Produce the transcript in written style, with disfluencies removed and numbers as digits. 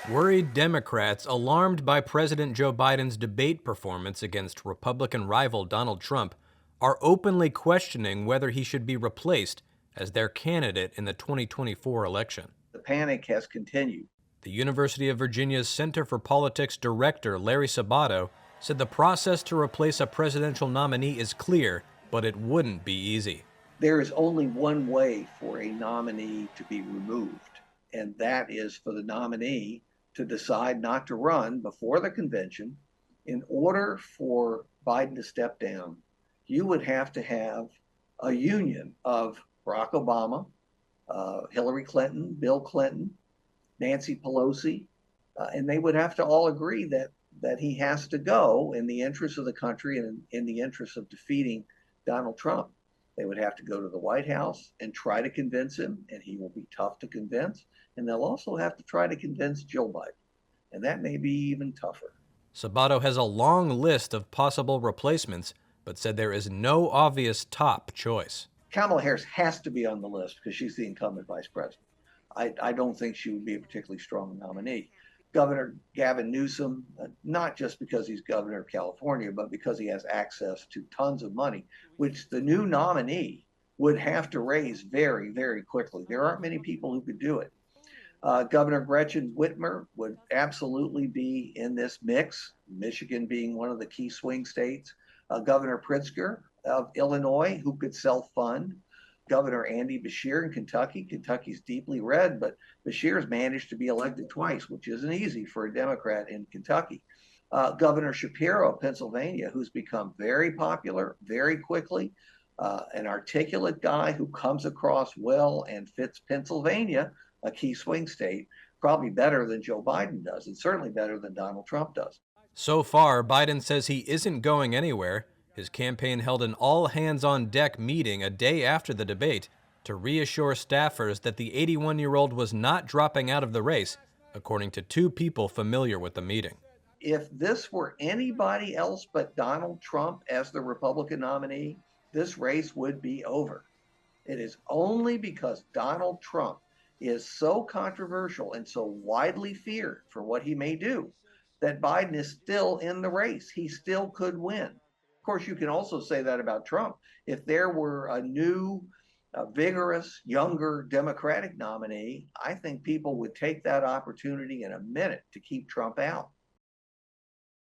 Worried Democrats, alarmed by President Joe Biden's debate performance against Republican rival Donald Trump, are openly questioning whether he should be replaced as their candidate in the 2024 election. The panic has continued. The University of Virginia's Center for Politics director, Larry Sabato, said the process to replace a presidential nominee is clear, but it wouldn't be easy. There is only one way for a nominee to be removed, and that is for the nominee to decide not to run before the convention. In order for Biden to step down, you would have to have a union of Barack Obama, Hillary Clinton, Bill Clinton, Nancy Pelosi, and they would have to all agree that he has to go in the interest of the country and in the interest of defeating Donald Trump. They would have to go to the White House and try to convince him, and he will be tough to convince. And they'll also have to try to convince Joe Biden, and that may be even tougher. Sabato has a long list of possible replacements, but said there is no obvious top choice. Kamala Harris has to be on the list because she's the incumbent vice president. I don't think she would be a particularly strong nominee. Governor Gavin Newsom, not just because he's governor of California, but because he has access to tons of money, which the new nominee would have to raise very, very quickly. There aren't many people who could do it. Governor Gretchen Whitmer would absolutely be in this mix, Michigan being one of the key swing states. Governor Pritzker of Illinois, who could self-fund. Governor Andy Beshear in Kentucky. Kentucky's deeply red, but Beshear's managed to be elected twice, which isn't easy for a Democrat in Kentucky. Governor Shapiro of Pennsylvania, who's become very popular very quickly, an articulate guy who comes across well and fits Pennsylvania, a key swing state, probably better than Joe Biden does, and certainly better than Donald Trump does. So far, Biden says he isn't going anywhere. His campaign held an all-hands-on-deck meeting a day after the debate to reassure staffers that the 81-year-old was not dropping out of the race, according to two people familiar with the meeting. If this were anybody else but Donald Trump as the Republican nominee, this race would be over. It is only because Donald Trump is so controversial and so widely feared for what he may do that Biden is still in the race. He still could win. Of course, you can also say that about Trump. If there were a new, vigorous, younger Democratic nominee, I think people would take that opportunity in a minute to keep Trump out.